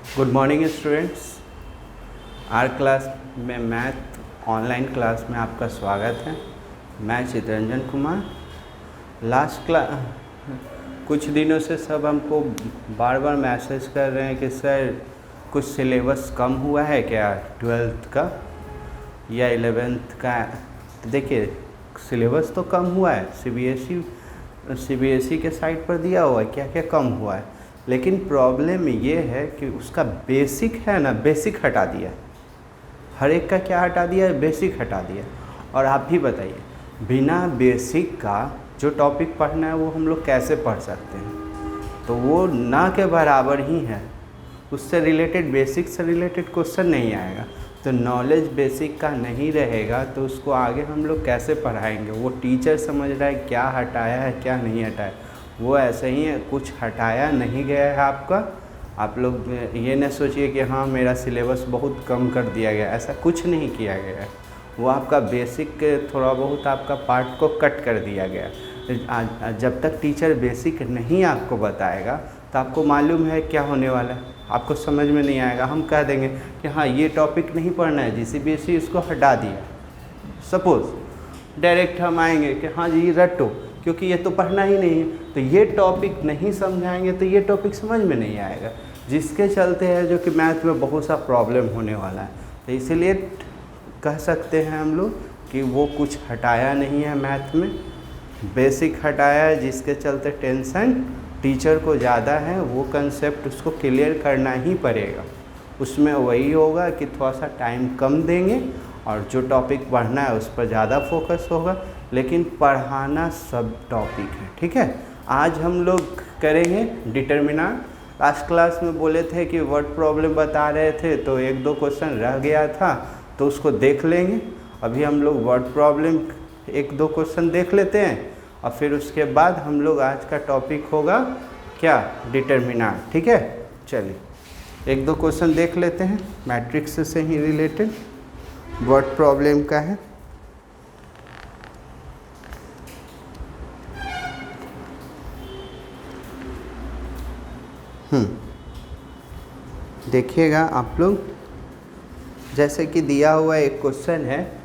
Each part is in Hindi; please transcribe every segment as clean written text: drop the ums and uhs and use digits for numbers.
Good morning students. Our class में मैथ ऑनलाइन क्लास में आपका स्वागत है। मैं चितरंजन कुमार। लास्ट कुछ दिनों से सब हमको बार बार मैसेज कर रहे हैं कि सर कुछ सिलेबस कम हुआ है क्या 12th का या 11th का। देखिए सिलेबस तो कम हुआ है, सीबीएसई के साइट पर दिया हुआ है क्या क्या कम हुआ है, लेकिन प्रॉब्लम ये है कि उसका बेसिक है ना, बेसिक हटा दिया। हर एक का क्या हटा दिया है? बेसिक हटा दिया। और आप भी बताइए, बिना बेसिक का जो टॉपिक पढ़ना है वो हम लोग कैसे पढ़ सकते हैं? तो वो ना के बराबर ही है, उससे रिलेटेड बेसिक से रिलेटेड क्वेश्चन नहीं आएगा। तो नॉलेज बेसिक का नहीं रहेगा तो उसको आगे हम लोग कैसे पढ़ाएंगे? वो टीचर समझ रहा है क्या हटाया है क्या नहीं हटाया, वो ऐसे ही है, कुछ हटाया नहीं गया है आपका। आप लोग ये न सोचिए कि हाँ मेरा सिलेबस बहुत कम कर दिया गया, ऐसा कुछ नहीं किया गया है। वो आपका बेसिक थोड़ा बहुत आपका पार्ट को कट कर दिया गया। जब तक टीचर बेसिक नहीं आपको बताएगा तो आपको मालूम है क्या होने वाला है, आपको समझ में नहीं आएगा। हम कह देंगे कि हाँ ये टॉपिक नहीं पढ़ना है, सीबीएसई इसको हटा दिया। सपोज़ डायरेक्ट हम आएंगे कि हाँ जी रटो, क्योंकि ये तो पढ़ना ही नहीं है, तो ये टॉपिक नहीं समझाएंगे तो ये टॉपिक समझ में नहीं आएगा, जिसके चलते है जो कि मैथ में बहुत सा प्रॉब्लम होने वाला है। तो इसीलिए कह सकते हैं हम लोग कि वो कुछ हटाया नहीं है, मैथ में बेसिक हटाया है, जिसके चलते टेंशन टीचर को ज़्यादा है। वो कंसेप्ट उसको क्लियर करना ही पड़ेगा। उसमें वही होगा कि थोड़ा सा टाइम कम देंगे और जो टॉपिक पढ़ना है उस पर ज़्यादा फोकस होगा, लेकिन पढ़ाना सब टॉपिक है। ठीक है, आज हम लोग करेंगे डिटर्मिनेंट। लास्ट क्लास में बोले थे कि वर्ड प्रॉब्लम बता रहे थे तो एक दो क्वेश्चन रह गया था, तो उसको देख लेंगे। अभी हम लोग वर्ड प्रॉब्लम एक दो क्वेश्चन देख लेते हैं और फिर उसके बाद हम लोग आज का टॉपिक होगा क्या, डिटर्मिनेंट। ठीक है, चलिए एक दो क्वेश्चन देख लेते हैं, मैट्रिक्स से ही रिलेटेड वर्ड प्रॉब्लम का है। देखिएगा आप लोग, जैसे कि दिया हुआ एक क्वेश्चन है,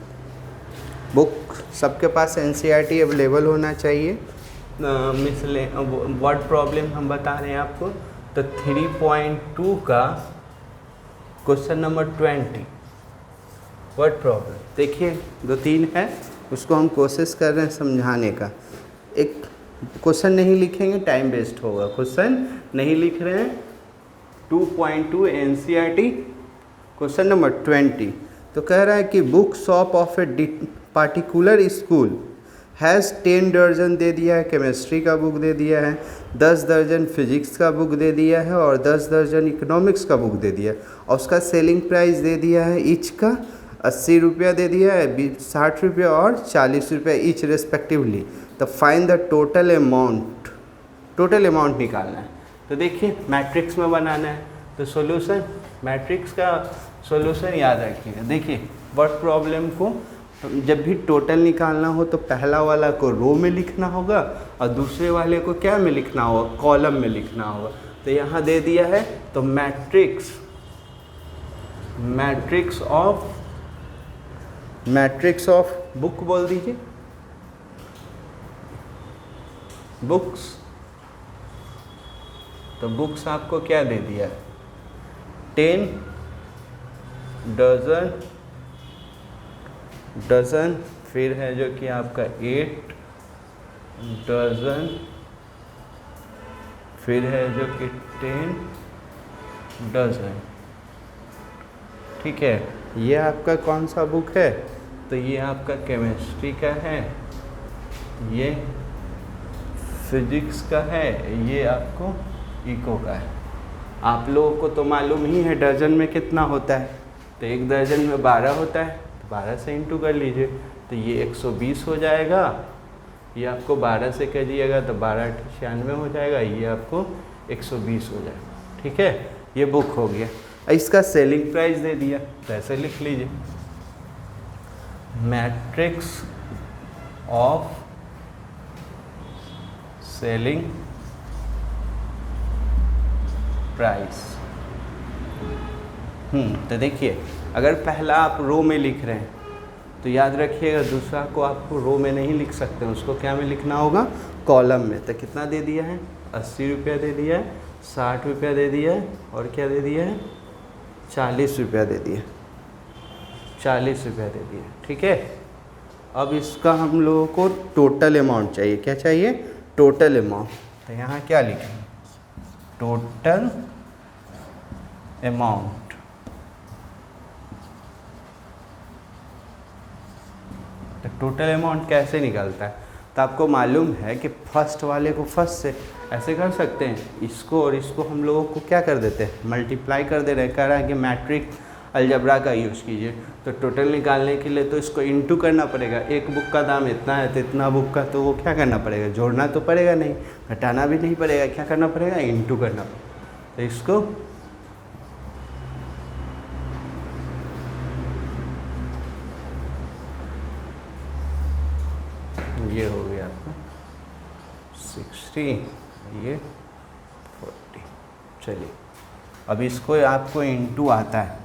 बुक सबके पास एनसीईआरटी अवेलेबल होना चाहिए। मिसले वर्ड प्रॉब्लम हम बता रहे हैं आपको, तो 3.2 का क्वेश्चन नंबर 20 वर्ड प्रॉब्लम। देखिए दो तीन है, उसको हम कोशिश कर रहे हैं समझाने का। एक क्वेश्चन नहीं लिखेंगे टाइम वेस्ट होगा, क्वेश्चन नहीं लिख रहे हैं। 2.2 एनसीईआरटी क्वेश्चन नंबर 20। तो कह रहा है कि book shop of a particular school has 10 दर्जन दे दिया है, केमिस्ट्री का बुक दे दिया है, 10 दर्जन फिजिक्स का बुक दे दिया है और 10 दर्जन इकोनॉमिक्स का बुक दे दिया है। और उसका सेलिंग प्राइस दे दिया है ईच का 80 रुपया दे दिया है, 60 रुपया और 40 रुपया ईच रेस्पेक्टिवली। तो find the total amount, total amount निकालना है। तो देखिए मैट्रिक्स में बनाना है, तो सॉल्यूशन, मैट्रिक्स का सॉल्यूशन याद रखिएगा। देखिए वर्ड प्रॉब्लम को जब भी टोटल निकालना हो तो पहला वाला को रो में लिखना होगा और दूसरे वाले को क्या में लिखना होगा, कॉलम में लिखना होगा। तो यहाँ दे दिया है, तो मैट्रिक्स ऑफ बुक बोल दीजिए, बुक्स। तो बुक्स आपको क्या दे दिया, 10 डजन, फिर है जो कि आपका 8 डजन, फिर है जो कि 10 डजन। ठीक है, ये आपका कौन सा बुक है, तो ये आपका केमिस्ट्री का है, ये फिजिक्स का है, ये आपको इको का है। आप लोगों को तो मालूम ही है डजन में कितना होता है, तो एक दर्जन में 12 होता है, तो 12 से इंटू कर लीजिए, तो ये 120 हो जाएगा। ये आपको 12 से करिएगा तो 12 96 हो जाएगा, ये आपको 120 हो जाएगा। ठीक है, ये बुक हो गया। इसका सेलिंग प्राइस दे दिया, तो ऐसे लिख लीजिए, मैट्रिक्स ऑफ सेलिंग प्राइस तो देखिए अगर पहला आप रो में लिख रहे हैं तो याद रखिएगा दूसरा को आपको रो में नहीं लिख सकते हैं, उसको क्या में लिखना होगा, कॉलम में। तो कितना दे दिया है, 80 रुपया दे दिया है, 60 रुपया दे दिया है, और क्या दे दिया है, 40 रुपया दे दिया, 40 रुपया दे दिया। ठीक है, अब इसका हम लोगों को टोटल अमाउंट चाहिए। क्या चाहिए, टोटल अमाउंट। तो यहाँ क्या लिखें, टोटल अमाउंट। तो टोटल अमाउंट कैसे निकलता है, तो आपको मालूम है कि फर्स्ट वाले को फर्स्ट से ऐसे कर सकते हैं, इसको और इसको हम लोगों को क्या कर देते हैं, मल्टीप्लाई कर दे रहे हैं। कह रहा है कि मैट्रिक अलजबरा का यूज़ कीजिए। तो टोटल निकालने के लिए तो इसको इनटू करना पड़ेगा। एक बुक का दाम इतना है तो इतना बुक का, तो वो क्या करना पड़ेगा, जोड़ना तो पड़ेगा नहीं, घटाना भी नहीं पड़ेगा, क्या करना पड़ेगा, इनटू करना पड़ेगा। तो इसको ये हो गया आपका 60, ये 40। चलिए अब इसको आपको इनटू आता है,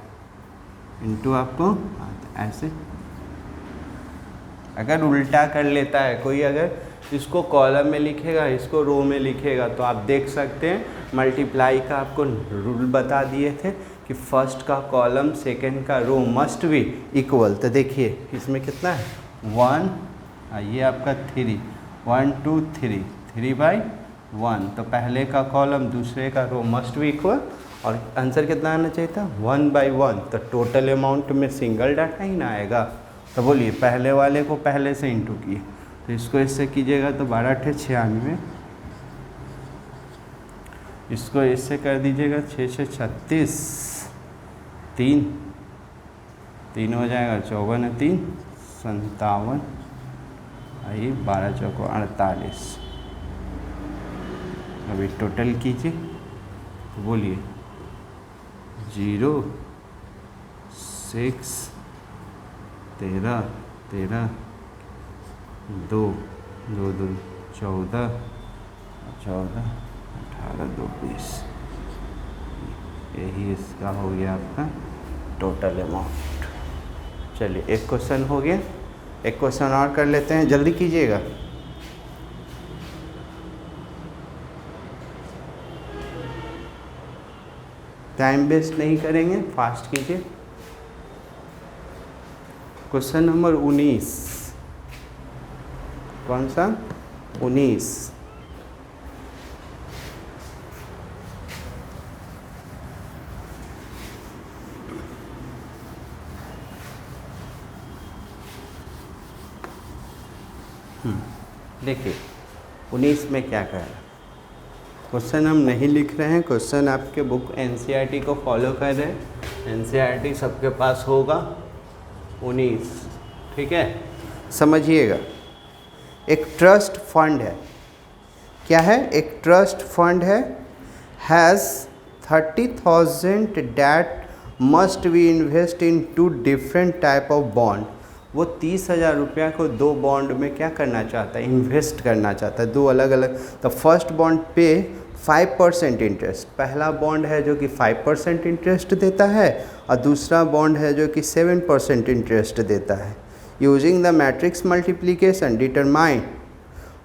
इनटू आपको आता है ऐसे। अगर उल्टा कर लेता है कोई, अगर इसको कॉलम में लिखेगा, इसको रो में लिखेगा, तो आप देख सकते हैं मल्टीप्लाई का आपको रूल बता दिए थे कि फर्स्ट का कॉलम सेकंड का रो मस्ट बी इक्वल। तो देखिए इसमें कितना है, 1, ये आपका 3, 1 2 3, 3/1। तो पहले का कॉलम दूसरे का रो मस्ट बी इक्वल, और आंसर कितना आना चाहिए था, 1/1। तो टोटल अमाउंट में सिंगल डाटा ही ना आएगा। तो बोलिए पहले वाले को पहले से इंटू किए, तो इसको इससे कीजिएगा तो 12 × 96, इसको इससे कर दीजिएगा 6 × 36, 3 हो जाएगा, 54 × 3 57, आइए 12 × 4 48। अभी टोटल कीजिए तो बोलिए 0 6 13 13 2 2 2 14 14 18 2 20। यही इसका हो गया आपका टोटल अमाउंट। चलिए एक क्वेश्चन हो गया, एक क्वेश्चन और कर लेते हैं, जल्दी कीजिएगा। टाइम वेस्ट नहीं करेंगे, फास्ट कीजिए। क्वेश्चन नंबर 19, कौन सा, 19। देखिए 19 में क्या कह रहा है, क्वेश्चन हम नहीं लिख रहे हैं, क्वेश्चन आपके बुक एनसीईआरटी को फॉलो कर रहे हैं। एनसीईआरटी सबके पास होगा। 19, ठीक है, समझिएगा। एक ट्रस्ट फंड है, क्या है, एक ट्रस्ट फंड है, has 30,000 that must be invest in 2 different type of bond. वो 30,000 रुपया को 2 बॉन्ड में क्या करना चाहता है, इन्वेस्ट करना चाहता है, 2 अलग अलग। तो फर्स्ट बॉन्ड पे 5% इंटरेस्ट, पहला बॉन्ड है जो कि 5% इंटरेस्ट देता है, और दूसरा बॉन्ड है जो कि 7% इंटरेस्ट देता है। Using the matrix multiplication determine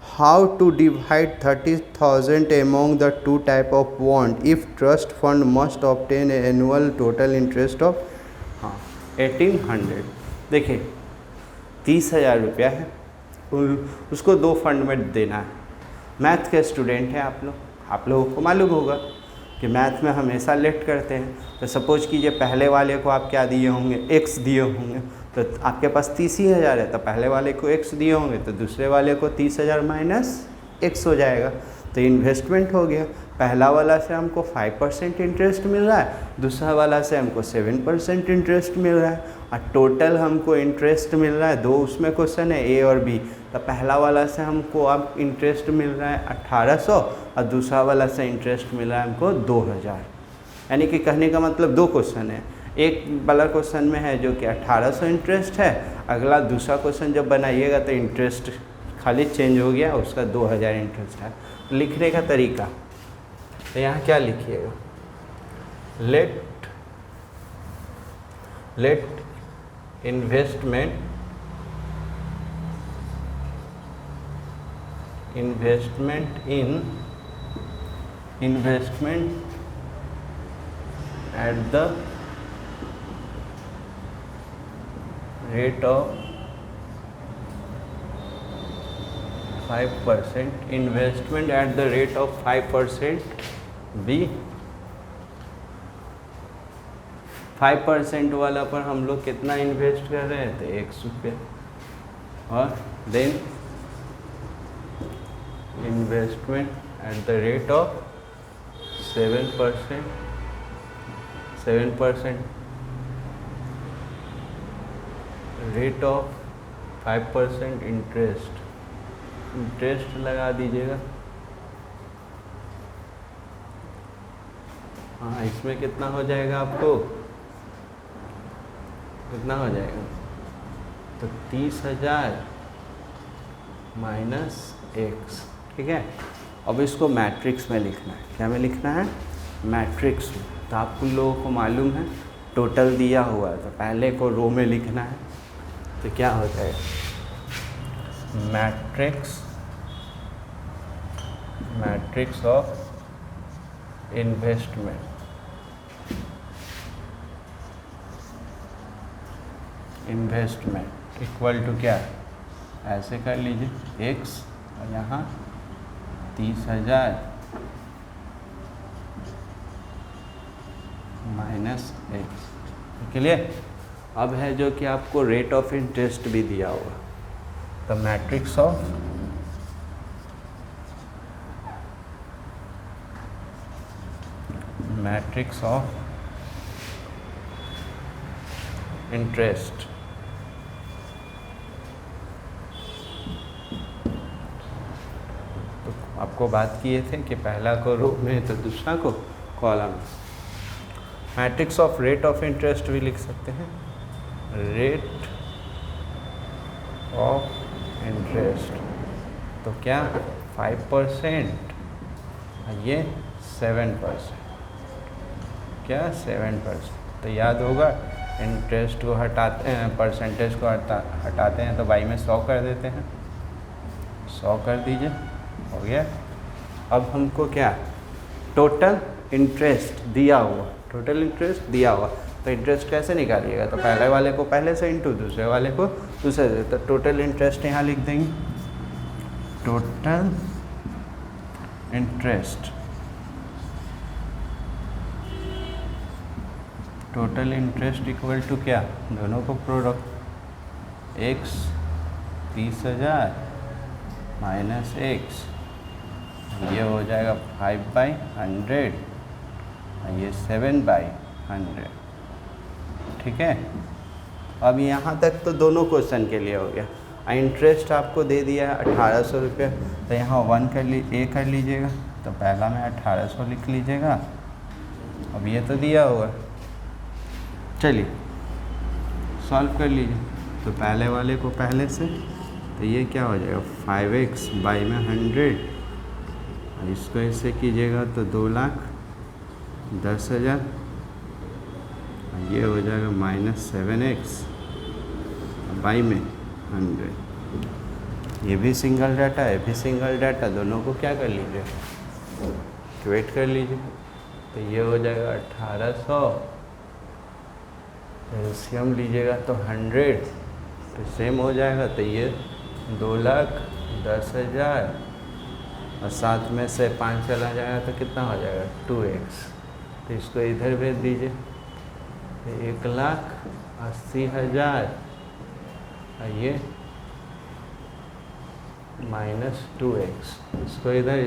how to divide 30,000 among the 2 type of bond if trust fund must obtain annual total interest of 1800। देखिए 30,000 रुपया है, उसको 2 फंड में देना है। मैथ के स्टूडेंट हैं आप लोगों को मालूम होगा कि मैथ में हमेशा लेट करते हैं। तो सपोज कीजिए पहले वाले को आप क्या दिए होंगे, x दिए होंगे, तो आपके पास 30,000 है, तो पहले वाले को x दिए होंगे, तो दूसरे वाले को 30,000 माइनस x हो जाएगा। तो इन्वेस्टमेंट हो गया। पहला वाला से हमको 5% इंटरेस्ट मिल रहा है, दूसरा वाला से हमको 7% इंटरेस्ट मिल रहा है, और टोटल हमको इंटरेस्ट मिल रहा है। 2 उसमें क्वेश्चन है, ए और बी। तो पहला वाला से हमको अब इंटरेस्ट मिल रहा है 1800, और दूसरा वाला से इंटरेस्ट मिल रहा है हमको 2000। यानी कि कहने का मतलब 2 क्वेश्चन है। एक वाला क्वेश्चन में है जो कि 1800 इंटरेस्ट है, अगला दूसरा क्वेश्चन जब बनाइएगा तो इंटरेस्ट खाली चेंज हो गया, उसका 2000 इंटरेस्ट है। लिखने का तरीका, तो यहाँ क्या लिखिएगा, let let investment at the rate of 5%, investment at the rate of 5% भी 5% वाला पर हम लोग कितना इन्वेस्ट कर रहे हैं, तो 1 रुपये, और then investment at the rate of 7% rate of 5% interest लगा दीजिएगा। हाँ, इसमें कितना हो जाएगा आपको, कितना हो जाएगा, तो 30,000 माइनस x, ठीक है। अब इसको मैट्रिक्स में लिखना है। क्या में लिखना है, मैट्रिक्स में। तो आप लोगों को मालूम है टोटल दिया हुआ है, तो पहले को रो में लिखना है। तो क्या हो जाएगा, matrix of investment equal to क्या, ऐसे कर लीजिए x और यहाँ 30,000 माइनस x, क्लियर। अब है जो कि आपको रेट ऑफ इंटरेस्ट भी दिया होगा, तो मैट्रिक्स ऑफ इंटरेस्ट, तो आपको बात किए थे कि पहला को रो में तो दूसरा को column. Matrix of rate of interest भी लिख सकते हैं, रेट ऑफ इंटरेस्ट, तो क्या 5%, ये 7%, क्या 7%। तो याद होगा इंटरेस्ट को हटाते हैं, परसेंटेज को हटाते हैं, तो बाई में 100 कर देते हैं, 100 कर दीजिए, हो गया। अब हमको क्या, टोटल इंटरेस्ट दिया हुआ, टोटल इंटरेस्ट दिया हुआ, तो इंटरेस्ट कैसे निकालिएगा, तो पहले वाले को पहले से इंटू दूसरे वाले को दूसरे से, तो टोटल इंटरेस्ट यहाँ लिख देंगे, टोटल इंटरेस्ट इक्वल टू क्या, दोनों को प्रोडक्ट, x 30,000 माइनस x, ये हो जाएगा 5/100, ये 7/100, ठीक है। अब यहाँ तक तो दोनों क्वेश्चन के लिए हो गया। इंटरेस्ट आपको दे दिया है 1800 रुपये, तो यहाँ 1 कर कर लीजिएगा, तो पहला में 1800 लिख लीजिएगा। अब ये तो दिया हुआ, चलिए सॉल्व कर लीजिए। तो पहले वाले को पहले से, तो ये क्या हो जाएगा 5x बाई में 100, और इसको ऐसे कीजिएगा तो 2,10,000, ये हो जाएगा माइनस 7x बाई में 100। ये भी सिंगल डाटा है, भी सिंगल डाटा, दोनों को क्या कर लीजिए, इक्वेट कर लीजिए। तो ये हो जाएगा 1800, एलसीएम लीजिएगा तो 100, तो सेम हो जाएगा। तो ये 2,10,000 और साथ में से 5 चला जाएगा तो कितना हो जाएगा 2x, तो इसको इधर भेज दीजिए, तो 1,80,000 और ये माइनस 2x, इसको इधर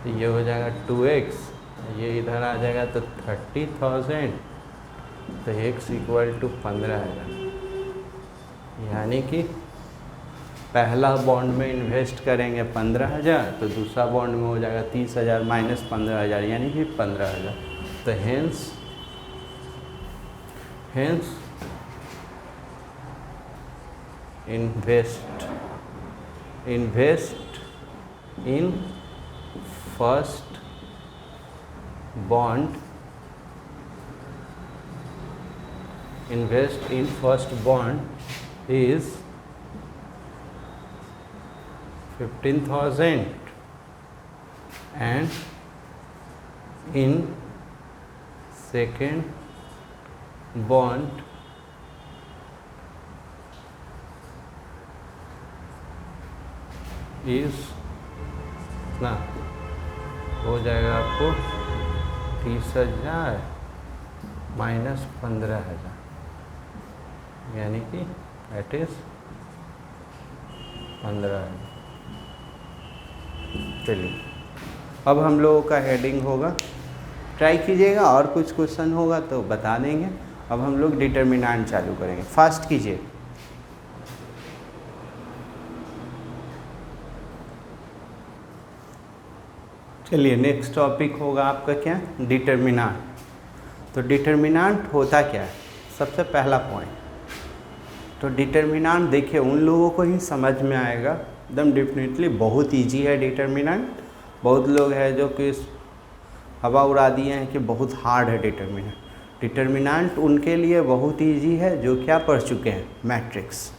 तो ये हो जाएगा 2x, ये इधर आ जाएगा तो 30,000, तो x इक्वल टू 15,000, यानी कि पहला बॉन्ड में इन्वेस्ट करेंगे 15,000, तो दूसरा बॉन्ड में हो जाएगा 30,000 माइनस 15,000, यानी कि 15,000। तो hence invest in first bond invest in first bond is 15,000 and in second bond is ना हो जाएगा आपको 30,000 माइनस 15,000, यानी कि दैट इज 15,000। चलिए अब हम लोगों का हेडिंग होगा, ट्राई कीजिएगा, और कुछ क्वेश्चन होगा तो बता देंगे। अब हम लोग डिटर्मिनेंट चालू करेंगे, फास्ट कीजिए। चलिए नेक्स्ट टॉपिक होगा आपका क्या, डिटर्मिनेंट। तो डिटर्मिनेंट होता क्या है, सबसे पहला पॉइंट। तो डिटर्मिनेंट देखिए उन लोगों को ही समझ में आएगा, एकदम डेफिनेटली बहुत इजी है डिटर्मिनेंट। बहुत लोग हैं जो कि हवा उड़ा दिए हैं कि बहुत हार्ड है डिटर्मिनेंट। डिटर्मिनेंट उनके लिए बहुत इजी है जो क्या पढ़ चुके हैं, मैट्रिक्स।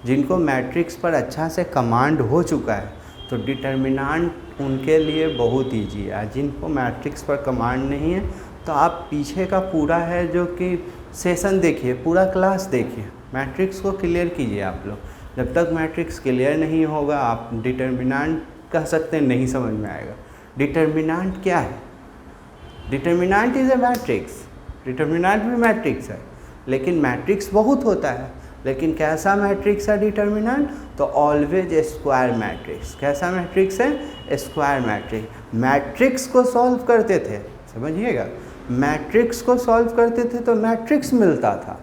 जिनको मैट्रिक्स पर अच्छा से कमांड हो चुका है तो डिटर्मिनेंट उनके लिए बहुत इजी है। जिनको मैट्रिक्स पर कमांड नहीं है तो आप पीछे का पूरा है जो कि सेशन देखिए, पूरा क्लास देखिए, मैट्रिक्स को क्लियर कीजिए आप लोग। जब तक मैट्रिक्स क्लियर नहीं होगा आप डिटर्मिनेंट कह सकते हैं नहीं समझ में आएगा। डिटर्मिनेंट क्या है, determinant is a matrix. Determinant भी मैट्रिक्स है, लेकिन मैट्रिक्स बहुत होता है। लेकिन कैसा मैट्रिक्स है डिटर्मिनेंट, तो ऑलवेज स्क्वायर मैट्रिक्स। कैसा मैट्रिक्स है, स्क्वायर मैट्रिक्स। मैट्रिक्स को सॉल्व करते थे, समझिएगा, मैट्रिक्स को सॉल्व करते थे तो मैट्रिक्स मिलता था।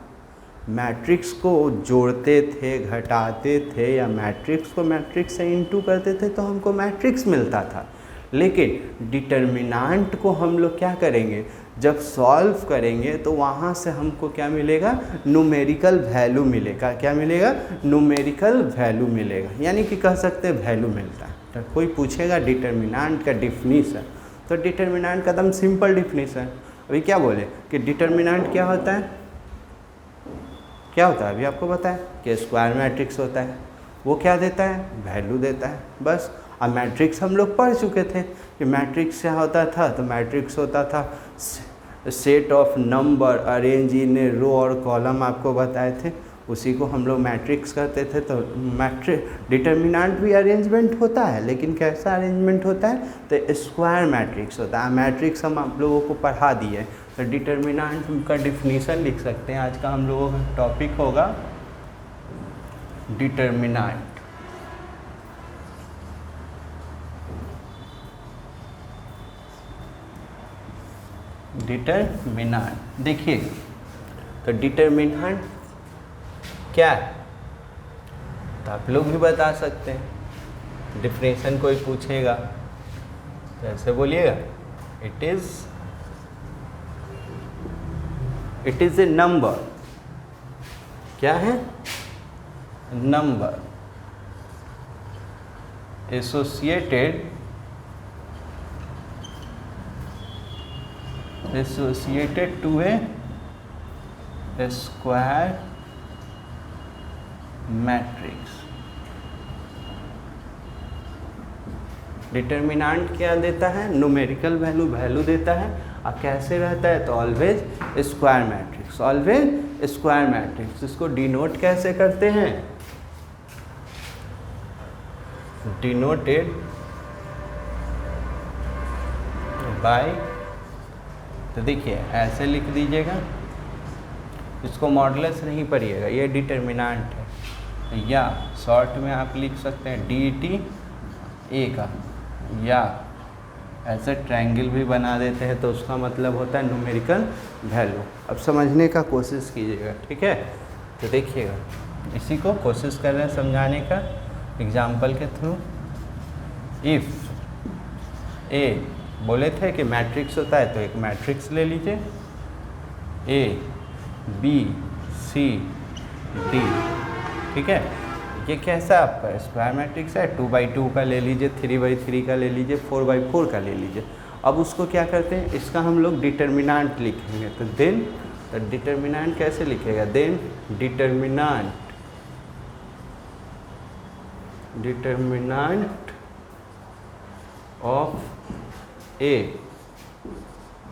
मैट्रिक्स को जोड़ते थे, घटाते थे, या मैट्रिक्स को मैट्रिक्स से इनटू करते थे तो हमको मैट्रिक्स मिलता था। लेकिन डिटर्मिनेंट को हम लोग क्या करेंगे, जब सॉल्व करेंगे तो वहाँ से हमको क्या मिलेगा, न्यूमेरिकल वैल्यू मिलेगा। क्या मिलेगा, न्यूमेरिकल वैल्यू मिलेगा, यानी कि कह सकते हैं वैल्यू मिलता है। तो कोई पूछेगा डिटर्मिनेंट का डिफिनीशन, तो डिटर्मिनेंट का एकदम सिंपल डिफिनीशन। अभी क्या बोले कि डिटर्मिनेंट क्या होता है, क्या होता है, अभी आपको बताया कि स्क्वायर मैट्रिक्स होता है। वो क्या देता है, वैल्यू देता है, बस। अब मैट्रिक्स हम लोग पढ़ चुके थे कि मैट्रिक्स क्या होता था, तो मैट्रिक्स होता था set of number arrange in a row और कॉलम, आपको बताए थे, उसी को हम लोग मैट्रिक्स कहते थे। तो डिटर्मिनेंट भी अरेंजमेंट होता है, लेकिन कैसा अरेंजमेंट होता है, तो स्क्वायर मैट्रिक्स होता है। मैट्रिक्स हम आप लोगों को पढ़ा दिए, तो डिटर्मिनेंट का डिफिनीशन लिख सकते हैं। आज का हम लोगों का टॉपिक होगा डिटर्मिनेंट। डिटर्मिनेंट देखिए, तो डिटर्मिनेंट क्या है, तो आप लोग भी बता सकते हैं। डिफिनेशन कोई पूछेगा तो ऐसे बोलिएगा, इट इज ए नंबर। क्या है, number associated to a square matrix. Determinant क्या देता है, न्यूमेरिकल वैल्यू देता है। और कैसे रहता है, तो always square matrix, always square matrix. इसको डिनोट कैसे करते हैं, डिनोटेड बाय, तो देखिए ऐसे लिख दीजिएगा, इसको मॉडुलस नहीं पढ़िएगा, ये डिटर्मिनेंट है। या शॉर्ट में आप लिख सकते हैं डी ए का, या ऐसे ट्रायंगल भी बना देते हैं तो उसका मतलब होता है न्यूमेरिकल वैल्यू। अब समझने का कोशिश कीजिएगा, ठीक है। तो देखिएगा, इसी को कोशिश कर रहे हैं समझाने का एग्जाम्पल के थ्रू। इफ़ ए बोले थे कि मैट्रिक्स होता है, तो एक मैट्रिक्स ले लीजिए, ए बी सी डी, ठीक है। ये कैसा आपका स्क्वायर मैट्रिक्स है, 2x2 का ले लीजिए, 3x3 का ले लीजिए, 4x4 का ले लीजिए। अब उसको क्या करते हैं, इसका हम लोग डिटर्मिनेंट लिखेंगे। तो देन तो डिटर्मिनेंट कैसे लिखेगा? Then determinant of A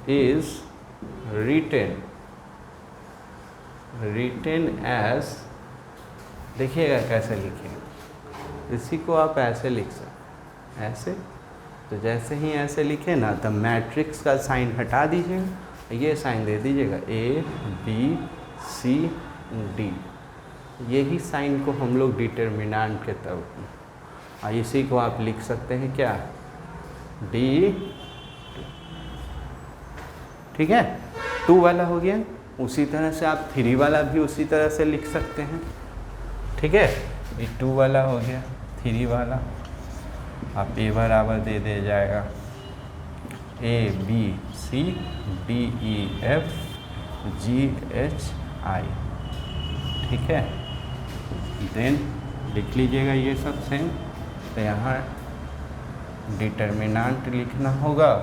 is written as, देखिएगा कैसे लिखेंगे, इसी को आप ऐसे लिख सकते, ऐसे। तो जैसे ही ऐसे लिखे ना, तो मैट्रिक्स का साइन हटा दीजिएगा, ये साइन दे दीजिएगा ए बी सी डी, यही साइन को हम लोग डिटर्मिनेंट के तौर पर, इसी को आप लिख सकते हैं क्या? डी, ठीक है। 2 वाला हो गया। उसी तरह से आप 3 वाला भी उसी तरह से लिख सकते हैं, ठीक है। ये 2 वाला हो गया, 3 वाला आप ए बराबर दे दिया जाएगा A B C D E F G H I, ठीक है। देन लिख लीजिएगा ये सब सेम। तो यहाँ डिटर्मिनेंट लिखना होगा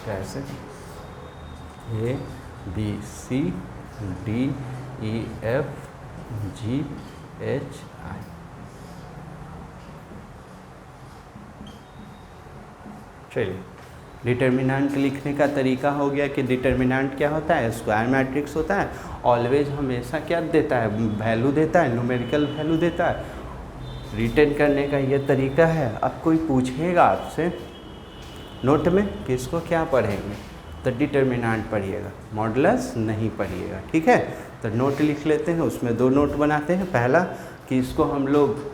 कैसे? A B C D E F G H I, चलिए। डिटर्मिनेंट लिखने का तरीका हो गया कि डिटर्मिनेंट क्या होता है? स्क्वायर मैट्रिक्स होता है, ऑलवेज हमेशा क्या देता है? वैल्यू देता है, न्यूमेरिकल वैल्यू देता है। रिटेन करने का ये तरीका है। अब कोई पूछेगा आपसे नोट में कि इसको क्या पढ़ेंगे, तो डिटर्मिनेंट पढ़िएगा, मॉडुलस नहीं पढ़िएगा, ठीक है। तो नोट लिख लेते हैं, उसमें 2 नोट बनाते हैं। पहला कि इसको हम लोग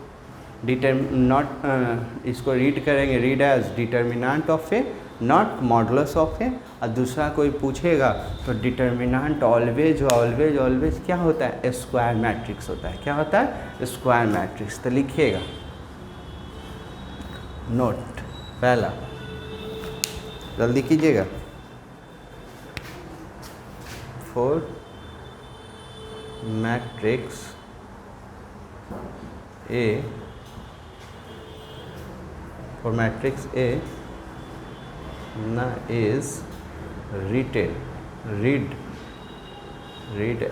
इसको रीड करेंगे, read as determinant of A, not modulus of A. और दूसरा कोई पूछेगा तो डिटर्मिनेंट ऑलवेज क्या होता है? स्क्वायर मैट्रिक्स होता है। क्या होता है? Square matrix. तो लिखिएगा नोट पहला, जल्दी कीजिएगा। For matrix A, for matrix A na is read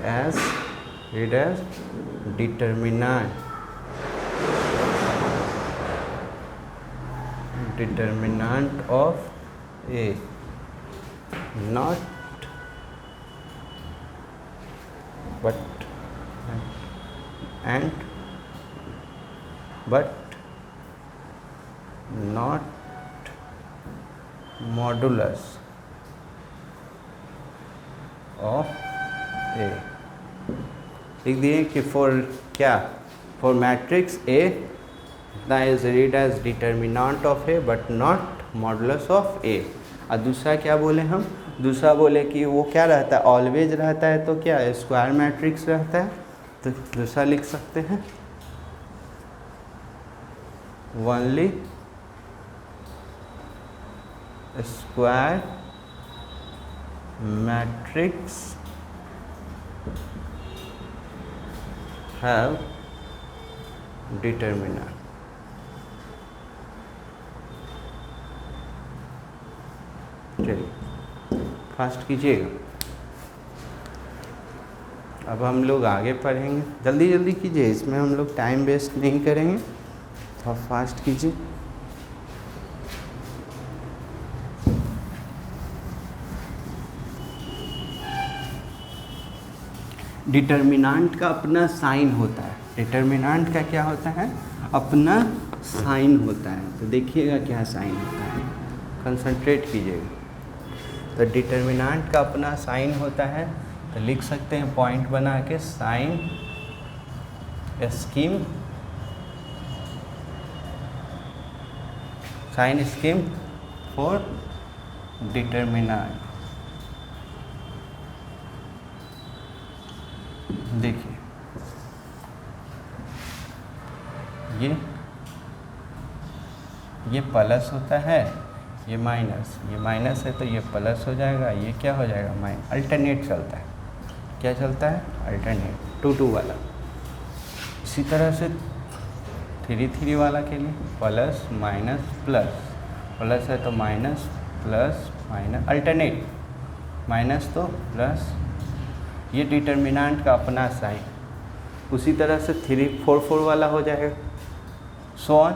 as determinant of A, not but not modulus of A। लिख दिए कि फॉर क्या? फॉर मैट्रिक्स A ना is read as determinant of A but not modulus of A। और दूसरा क्या बोले हम? दूसरा बोले कि वो क्या रहता है? ऑलवेज रहता है। तो क्या स्क्वायर मैट्रिक्स रहता है। तो दूसरा लिख सकते हैं only square matrix have determinant. चलिए फास्ट कीजिएगा। अब हम लोग आगे पढ़ेंगे, जल्दी जल्दी कीजिए, इसमें हम लोग टाइम वेस्ट नहीं करेंगे, थोड़ा फास्ट कीजिए। डिटर्मिनेंट का अपना साइन होता है। डिटर्मिनेंट का क्या होता है? अपना साइन होता है। तो देखिएगा क्या साइन होता है, कंसंट्रेट कीजिएगा। तो डिटर्मिनेंट का अपना साइन होता है। तो लिख सकते हैं पॉइंट बना के, साइन स्कीम फॉर डिटर्मिनेंट। देखिए ये प्लस होता है, ये माइनस है, तो ये प्लस हो जाएगा, ये क्या हो जाएगा? माइनस। अल्टरनेट चलता है। क्या चलता है? अल्टरनेट, 2 वाला। इसी तरह से 3 वाला के लिए प्लस माइनस प्लस, प्लस है तो minus plus minus, alternate, minus तो प्लस ये डिटर्मिनेंट का अपना साइन। उसी तरह से 3 4 4 वाला हो जाएगा। So on.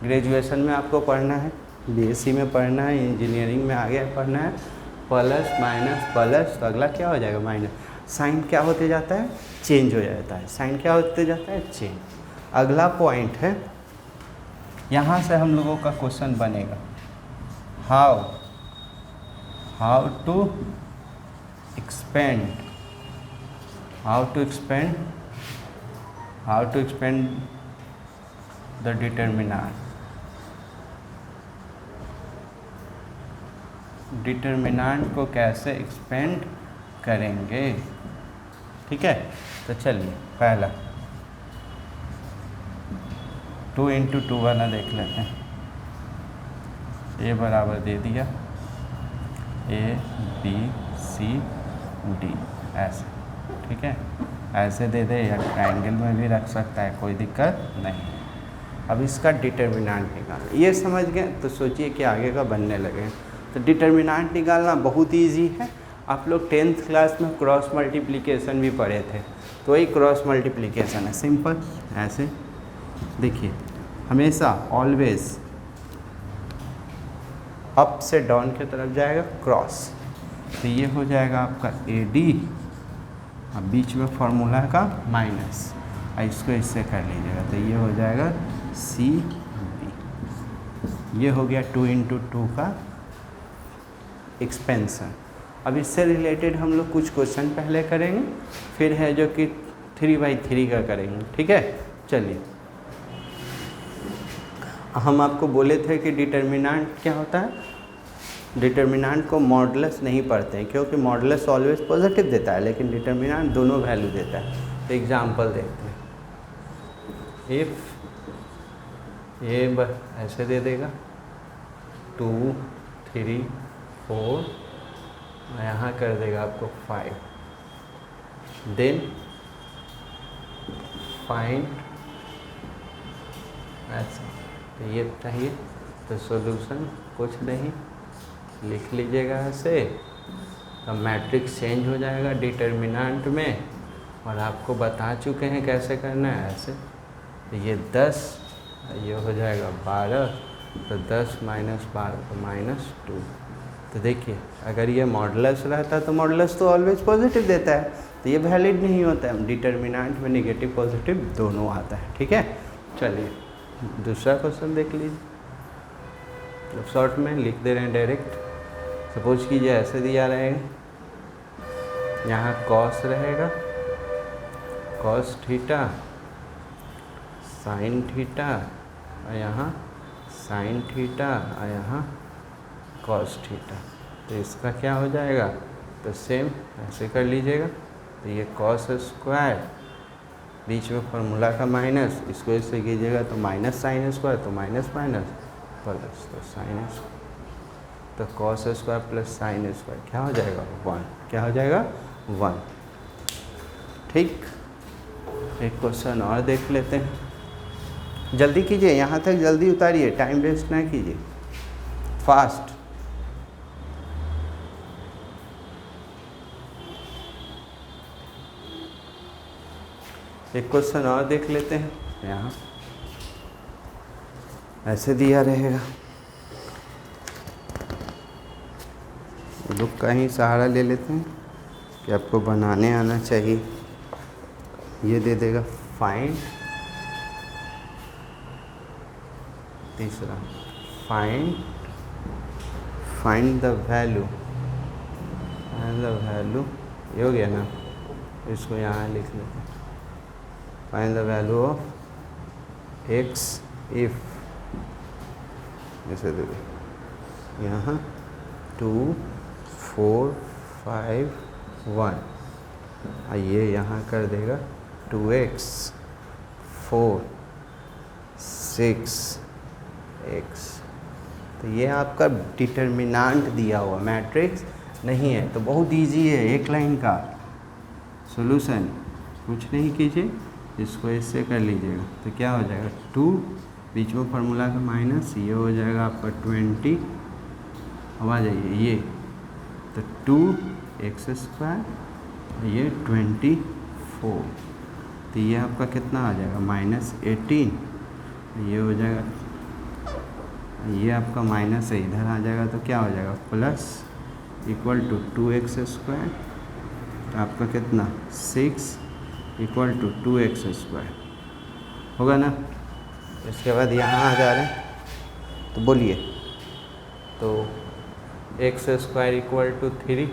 ग्रेजुएशन में आपको पढ़ना है, बीएससी में पढ़ना है, इंजीनियरिंग में आगे पढ़ना है, प्लस माइनस प्लस, तो अगला क्या हो जाएगा माइनस। साइन क्या होते जाता है, चेंज हो जाता है। साइन क्या होते जाता है, चेंज। अगला पॉइंट है, यहाँ से हम लोगों का क्वेश्चन बनेगा how to expand the determinant को कैसे एक्सपेंड करेंगे। ठीक है, तो चलिए पहला 2 × 2 वाला देख लेते हैं। ए बराबर दे दिया ABCD ऐसे, ठीक है, ऐसे दे दे या ट्रायंगल में भी रख सकता है, कोई दिक्कत नहीं। अब इसका डिटर्मिनेंट निकालना, ये समझ गए तो सोचिए कि आगे का बनने लगे। तो डिटर्मिनेंट निकालना बहुत इजी है। आप लोग 10th क्लास में क्रॉस मल्टीप्लिकेशन भी पढ़े थे, तो वही क्रॉस मल्टीप्लिकेशन है, सिंपल। ऐसे देखिए, हमेशा ऑलवेज अप से डाउन की तरफ जाएगा क्रॉस, तो ये हो जाएगा आपका AD, अब बीच में फॉर्मूला का माइनस, इसको इससे कर लीजिएगा तो ये हो जाएगा CB। ये हो गया 2 × 2 का एक्सपेंशन। अब इससे रिलेटेड हम लोग कुछ क्वेश्चन पहले करेंगे, फिर है जो कि 3/3 का करेंगे। ठीक है, चलिए। हम आपको बोले थे कि डिटर्मिनेंट क्या होता है, डिटर्मिनेंट को मॉडुलस नहीं पढ़ते हैं, क्योंकि मॉडुलस ऑलवेज पॉजिटिव देता है, लेकिन डिटर्मिनेंट दोनों वैल्यू देता है। तो एग्जांपल देखते हैं। इफ़ ये ऐसे दे देगा 2 3 4, यहाँ कर देगा आपको 5, देन फाइंड ऐसा, तो ये चाहिए। तो सॉल्यूशन कुछ नहीं, लिख लीजिएगा ऐसे, तो मैट्रिक्स चेंज हो जाएगा डिटर्मिनेंट में, और आपको बता चुके हैं कैसे करना है ऐसे। तो ये 10, ये हो जाएगा 12, तो 10 - 12 तो -2। तो देखिए, अगर ये मॉडुलस रहता तो मॉडुलस तो ऑलवेज पॉजिटिव देता है, तो ये वैलिड नहीं होता है। डिटर्मिनेंट में नेगेटिव पॉजिटिव दोनों आता है। ठीक है, चलिए दूसरा क्वेश्चन देख लीजिए। शॉर्ट में लिख दे रहे हैं डायरेक्ट। सपोज कीजिए ऐसे दिया रहेगा, यहाँ कॉस रहेगा, कॉस थीटा, साइन थीटा, और यहाँ साइन थीटा, और यहाँ कॉस थीटा। तो इसका क्या हो जाएगा, तो सेम ऐसे कर लीजिएगा। तो ये कॉस स्क्वायर, बीच में फार्मूला का माइनस, इसको इससे कीजिएगा तो माइनस साइन स्क्वायर, तो माइनस माइनस प्लस, तो साइन स्क्वायर, तो cos square plus sine square क्या हो जाएगा 1, क्या हो जाएगा 1। ठीक, एक क्वेश्चन और देख लेते हैं। जल्दी कीजिए, यहाँ तक जल्दी उतारिए, टाइम वेस्ट ना कीजिए, फास्ट। एक क्वेश्चन और देख लेते हैं। यहाँ ऐसे दिया रहेगा, बुक का ही सहारा ले लेते हैं कि आपको बनाने आना चाहिए। ये दे देगा फाइंड, तीसरा फाइंड द वैल्यू, ये हो गया ना, इसको यहाँ लिख लेते हैं। Find the value of x if, ऐसे दे दे यहाँ 2 4 5 1, ये यहाँ कर देगा 2x 4 6 x। तो ये आपका डिटर्मिनेंट दिया हुआ मैट्रिक्स नहीं है, तो बहुत इजी है, एक लाइन का सॉल्यूशन। कुछ नहीं कीजिए, इसको इससे कर लीजिएगा तो क्या हो जाएगा 2, बीच में फार्मूला का माइनस, ये हो जाएगा आपका 20, अब आ जाइए ये, तो 2x² ये 24, तो ये आपका कितना आ जाएगा -18, ये हो जाएगा, ये आपका माइनस है इधर आ जाएगा तो क्या हो जाएगा प्लस इक्वल टू 2x², आपका कितना 6 इक्वल टू 2x² होगा ना। इसके बाद यहाँ आ जा रहे हैं तो बोलिए, तो x² इक्वल टू 3,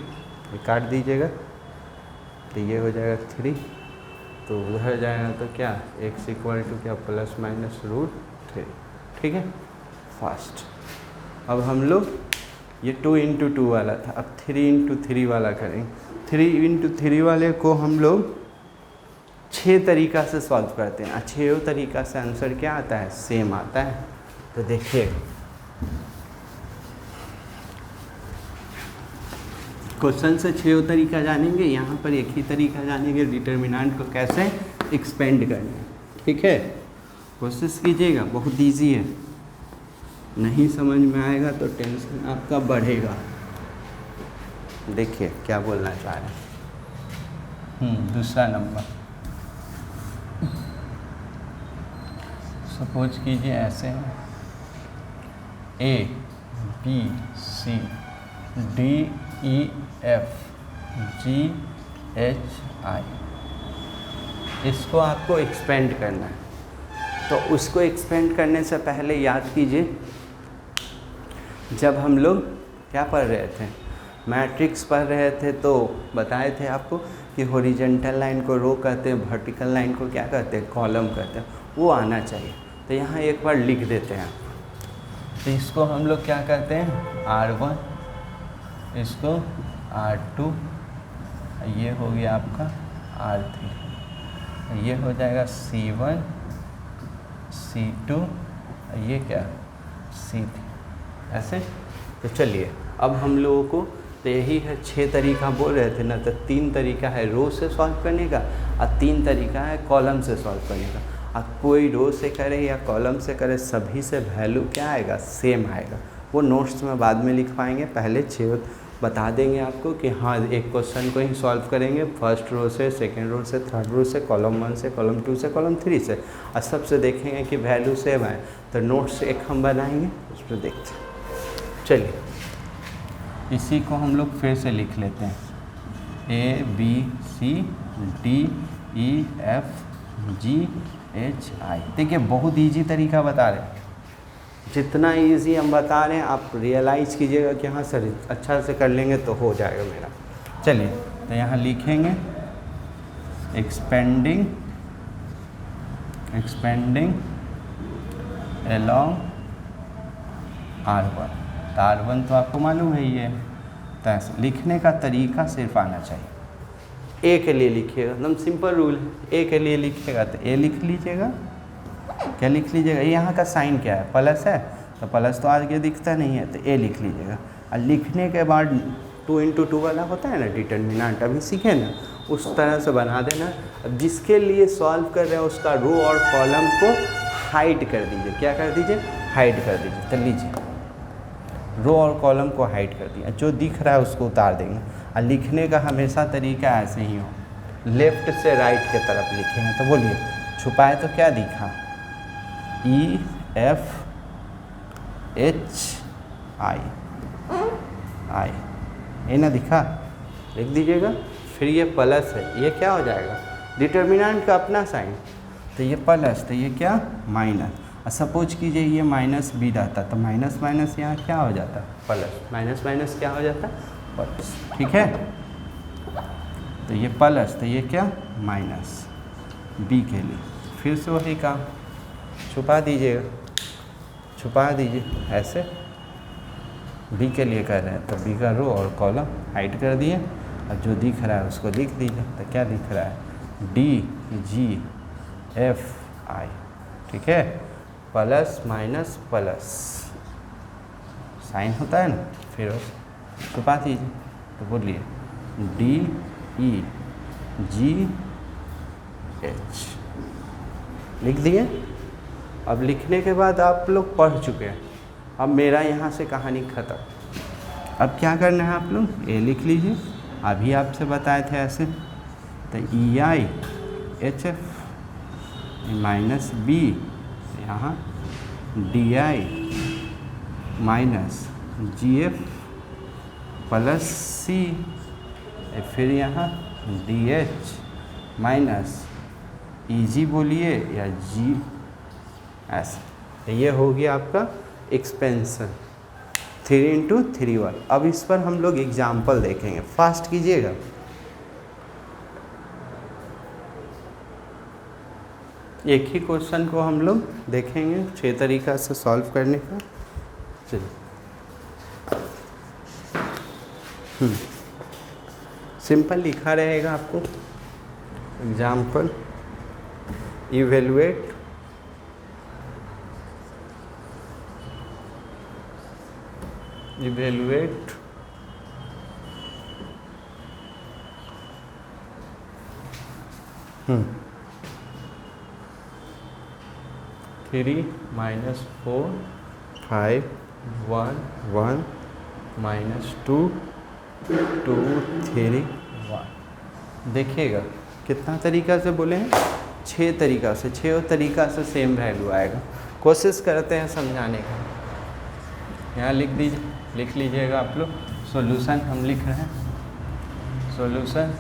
ये काट दीजिएगा तो ये हो जाएगा 3, तो उधर जाएगा तो क्या x इक्वल टू क्या ±√3, ठीक है फास्ट। अब हम लोग ये 2 × 2 वाला था, अब 3 × 3 वाला करेंगे। 3 × 3 वाले को हम लोग 6 तरीक़ा से सॉल्व करते हैं। 6 तरीक़ा से आंसर क्या आता है, सेम आता है। तो देखिए क्वेश्चन से 6 तरीक़ा जानेंगे, यहाँ पर एक ही तरीक़ा जानेंगे डिटर्मिनेंट को कैसे एक्सपेंड करना है, ठीक है। कोशिश कीजिएगा, बहुत इजी है, नहीं समझ में आएगा तो टेंशन आपका बढ़ेगा। देखिए क्या बोलना चाह रहे हैं। दूसरा नंबर, सपोज कीजिए ऐसे है, ABCDEFGHI, इसको आपको एक्सपेंड करना है। तो उसको एक्सपेंड करने से पहले याद कीजिए, जब हम लोग क्या पढ़ रहे थे, मैट्रिक्स पढ़ रहे थे, तो बताए थे आपको कि हॉरिजॉन्टल लाइन को रो कहते हैं, वर्टिकल लाइन को क्या कहते हैं, कॉलम कहते हैं, वो आना चाहिए। तो यहाँ एक बार लिख देते हैं। तो इसको हम लोग क्या कहते हैं, R1, इसको R2, ये हो गया आपका R3, ये हो जाएगा C1, C2, ये क्या C3, ऐसे। तो चलिए अब हम लोगों को, तो यही है 6 तरीका बोल रहे थे ना, तो 3 तरीका है रो से सॉल्व करने का और 3 तरीका है कॉलम से सॉल्व करने का। अब कोई रो से करे या कॉलम से करे, सभी से वैल्यू क्या आएगा, सेम आएगा। वो नोट्स में बाद में लिख पाएंगे, पहले 6 बता देंगे आपको कि हाँ एक क्वेश्चन को ही सॉल्व करेंगे, फर्स्ट रो से, सेकंड रो से, थर्ड रो से, कॉलम 1 से, कॉलम 2 से, कॉलम 3 से, और सबसे देखेंगे कि वैल्यू सेम है। तो नोट्स एक हम बनाएंगे, उस पर देखते हैं। चलिए इसी को हम लोग फिर से लिख लेते हैं, ABCDEFGHI। देखिए बहुत इजी तरीका बता रहे हैं, जितना इजी हम बता रहे हैं आप रियलाइज़ कीजिएगा कि हाँ सर अच्छा से कर लेंगे तो हो जाएगा मेरा। चलिए तो यहाँ लिखेंगे एक्सपेंडिंग along R1। तो R1 तो आपको मालूम है ये, तो लिखने का तरीका सिर्फ आना चाहिए। ए के लिए लिखिएगा, एकदम सिंपल रूल है। ए के लिए लिखिएगा तो ए लिख लीजिएगा, क्या लिख लीजिएगा, यहाँ का साइन क्या है, प्लस है, तो प्लस तो आगे दिखता नहीं है, तो ए लिख लीजिएगा। और लिखने के बाद 2 × 2 वाला होता है ना डिटर्मिनेंट, अभी सीखे ना, उस तरह से बना देना। अब जिसके लिए सॉल्व कर रहे हैं उसका रो और कॉलम को हाइड कर दीजिए। क्या कर दीजिए, हाइड कर दीजिए। तो लीजिए रो और कॉलम को हाइड कर दिया, जो दिख रहा है उसको उतार देंगे। और लिखने का हमेशा तरीका ऐसे ही हो, लेफ़्ट से राइट के तरफ लिखेंगे। तो बोलिए छुपाए तो क्या दिखा, EFGHI, ये ना दिखा, लिख दीजिएगा। फिर ये प्लस है, ये क्या हो जाएगा, डिटर्मिनेंट का अपना साइन, तो ये प्लस, तो ये क्या माइनस। और सपोज कीजिए ये माइनस भी रहता तो माइनस माइनस यहाँ क्या हो जाता, प्लस, माइनस माइनस क्या हो जाता, प्लस, ठीक है। तो ये प्लस, तो ये क्या माइनस, बी के लिए फिर से वही काम, छुपा दीजिएगा, छुपा दीजिए ऐसे। बी के लिए कर रहे हैं तो बी का रो और कॉलम हाइड कर दिए, और जो दिख रहा है उसको लिख दीजिए। तो क्या दिख रहा है, DGFI, ठीक है, प्लस माइनस प्लस साइन होता है ना, फिर छुपा दीजिए। तो बोलिए DEGH लिख दिए। अब लिखने के बाद आप लोग पढ़ चुके हैं, अब मेरा यहाँ से कहानी ख़त्म। अब क्या करना है आप लोग, ए लिख लीजिए, अभी आपसे बताए थे ऐसे, तो E I H F minus B, यहाँ D I minus G F plus C, फिर यहाँ D H minus E G बोलिए या जी, ऐसा। ये हो गया आपका एक्सपेंशन 3 इंटू 3 1। अब इस पर हम लोग एग्जाम्पल देखेंगे, फास्ट कीजिएगा। एक ही क्वेश्चन को हम लोग देखेंगे 6 तरीका से सॉल्व करने का। चलिए, सिंपल लिखा रहेगा आपको example, evaluate three minus 4 5 1 1 minus 2 2 3 1। देखिएगा कितना तरीका से बोले हैं, 6 तरीका से, 6 तरीका से सेम वैल्यू आएगा। कोशिश करते हैं समझाने का। यहाँ लिख लीजिएगा आप लोग सॉल्यूशन, हम लिख रहे हैं सॉल्यूशन।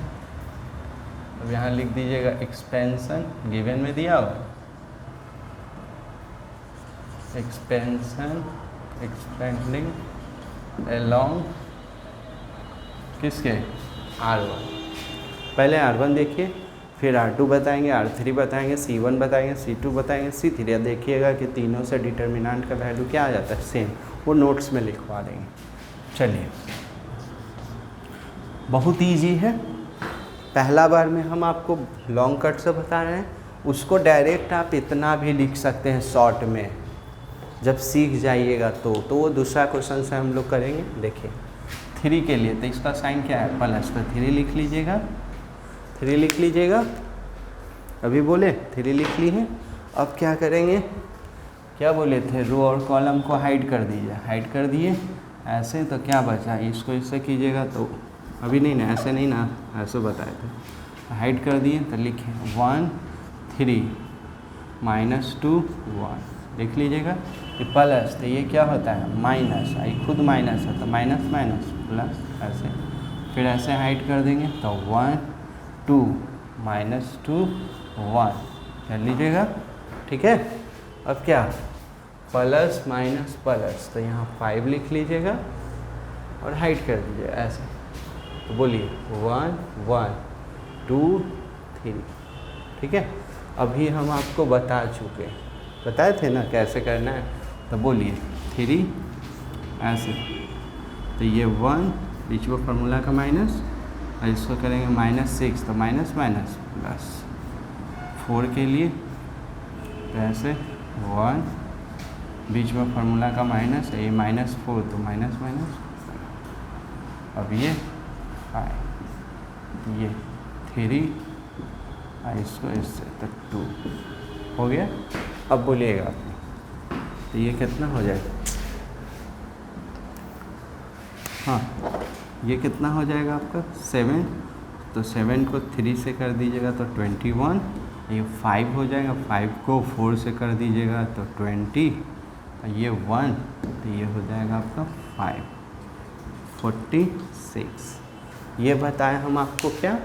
अब यहाँ लिख दीजिएगा एक्सपेंशन, गिवन में दिया हो एक्सपेंडिंग अलोंग किसके, R1। पहले R1 देखिए, फिर R2 बताएंगे, R3 बताएंगे, C1 बताएंगे, C2 बताएंगे, C3। देखिएगा कि तीनों से डिटर्मिनेंट का वैल्यू क्या आ जाता है, सेम। वो नोट्स में लिखवा देंगे। चलिए, बहुत इजी है। पहला बार में हम आपको लॉन्ग कट से बता रहे हैं, उसको डायरेक्ट आप इतना भी लिख सकते हैं शॉर्ट में, जब सीख जाइएगा तो वो दूसरा क्वेश्चन से हम लोग करेंगे। देखिए 3 के लिए तो इसका साइन क्या है, प्लस, तो 3 लिख लीजिएगा, 3 लिख लीजिएगा। अभी बोले 3 लिख ली है। अब क्या करेंगे, क्या बोले थे, रो और कॉलम को हाइड कर दीजिए, हाइड कर दिए ऐसे, तो क्या बचा, इसको इससे कीजिएगा तो अभी नहीं ना, ऐसे नहीं ना, ऐसे बताए थे, हाइड कर दिए। तो लिखे 1 3 माइनस 2 1 लिख लीजिएगा। ये प्लस, तो ये क्या होता है माइनस, ये खुद माइनस है तो माइनस माइनस प्लस, ऐसे। फिर ऐसे हाइड कर देंगे तो 1 2 माइनस 2 1 कर लीजिएगा, ठीक है। अब क्या, प्लस माइनस प्लस, तो यहाँ 5 लिख लीजिएगा और हाइड कर दीजिए ऐसे। तो बोलिए 1 1 2 3, ठीक है। अभी हम आपको बताए थे ना कैसे करना है, तो बोलिए 3 ऐसे, तो ये 1 बीच में फार्मूला का माइनस, और इसको करेंगे -6, तो माइनस माइनस प्लस। 4 के लिए तो ऐसे 1 बीच में फार्मूला का माइनस, ये -4 तो माइनस माइनस। अब ये 5, ये 3, और इसको इससे तो 2 हो गया। अब बोलिएगा तो ये कितना हो जाएगा, हाँ ये कितना हो जाएगा आपका 7, तो 7 को 3 से कर दीजिएगा तो 21, ये 5 हो जाएगा, 5 को 4 से कर दीजिएगा तो 20, ये 1, तो ये हो जाएगा आपका 5 46। ये बताएं हम आपको क्या,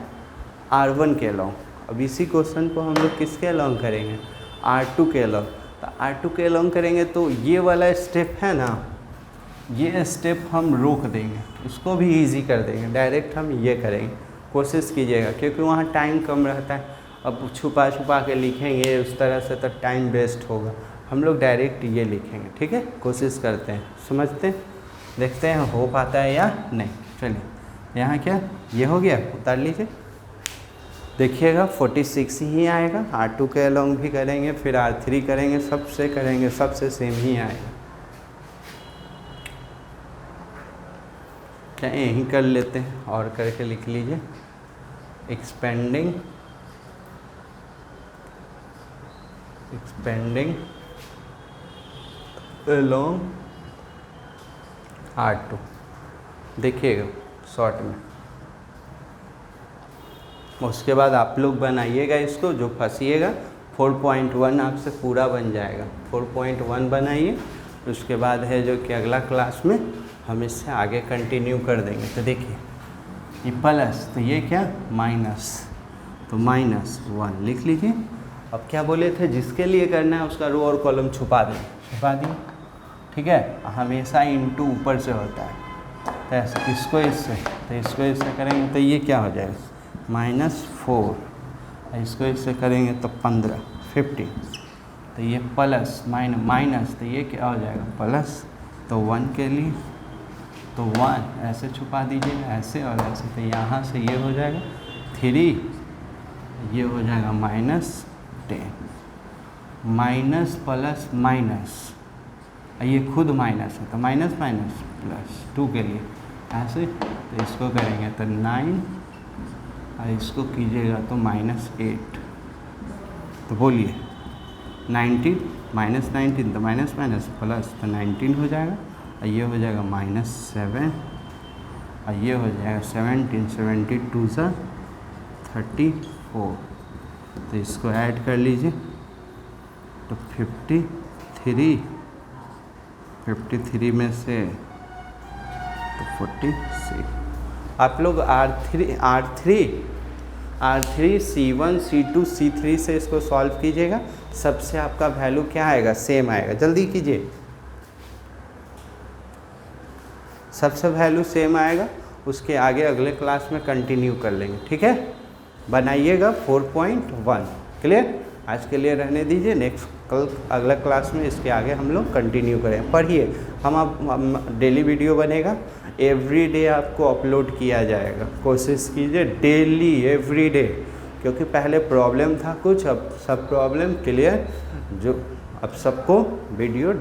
R1 के अलोंग। अब इसी क्वेश्चन को हम लोग किसके अलोंग करेंगे, R2 के अलोंग। तो R2 के अलोंग करेंगे तो ये वाला स्टेप है ना, ये स्टेप हम रोक देंगे, इसको भी इजी कर देंगे, डायरेक्ट हम ये करेंगे। कोशिश कीजिएगा क्योंकि वहाँ टाइम कम रहता है। अब छुपा के लिखेंगे उस तरह से तो टाइम वेस्ट होगा, हम लोग डायरेक्ट ये लिखेंगे, ठीक है। कोशिश करते हैं, समझते हैं, देखते हैं हो पाता है या नहीं। चलिए यहाँ क्या, ये हो गया, उतार लीजिए। देखिएगा 46 ही आएगा। R2 के अलोंग भी करेंगे, फिर R3 करेंगे, सबसे सेम ही आएगा। क्या यहीं कर लेते हैं और करके लिख लीजिए, एक्सपेंडिंग अलोंग R2। देखिएगा शॉर्ट में उसके बाद आप लोग बनाइएगा इसको, जो फंसिएगा 4.1 आपसे पूरा बन जाएगा। 4.1 बनाइए, उसके बाद है जो कि अगला क्लास में हम इससे आगे कंटिन्यू कर देंगे। तो देखिए ये प्लस, तो ये क्या माइनस, तो -1 लिख लीजिए। अब क्या बोले थे, जिसके लिए करना है उसका रो और कॉलम छुपा दें, छुपा दिए, ठीक है। हमेशा इंटू ऊपर से होता है, तो ऐसे इसको इससे, तो इसको इससे करेंगे तो ये क्या हो जाएगा -4, इसको इससे करेंगे तो 15 50, तो ये प्लस माइनस, तो ये क्या हो जाएगा प्लस, तो 1 के लिए तो 1 ऐसे छुपा दीजिए, ऐसे और ऐसे, तो यहाँ से ये हो जाएगा 3, ये हो जाएगा -10, माइनस प्लस माइनस, ये खुद माइनस है तो माइनस माइनस प्लस 2 के लिए ऐसे, तो इसको करेंगे तो 9 और इसको कीजिएगा तो -8, तो बोलिए 19 -19 तो माइनस माइनस प्लस, तो 19 हो जाएगा, और ये हो जाएगा -7, और ये हो जाएगा 17, 72 सा 34, तो इसको ऐड कर लीजिए तो 53 में से तो 46। आप लोग R3 C1 C2 C3 से इसको सॉल्व कीजिएगा, सबसे आपका वैल्यू क्या आएगा, सेम आएगा। जल्दी कीजिए, सबसे वैल्यू सेम आएगा, उसके आगे अगले क्लास में कंटिन्यू कर लेंगे, ठीक है। बनाइएगा 4.1, क्लियर। आज के लिए रहने दीजिए, नेक्स्ट कल अगला क्लास में इसके आगे हम लोग कंटिन्यू करें। पढ़िए, हम डेली वीडियो बनेगा, एवरी डे आपको अपलोड किया जाएगा, कोशिश कीजिए डेली एवरी डे, क्योंकि पहले प्रॉब्लम था कुछ, अब सब प्रॉब्लम क्लियर, जो अब सबको वीडियो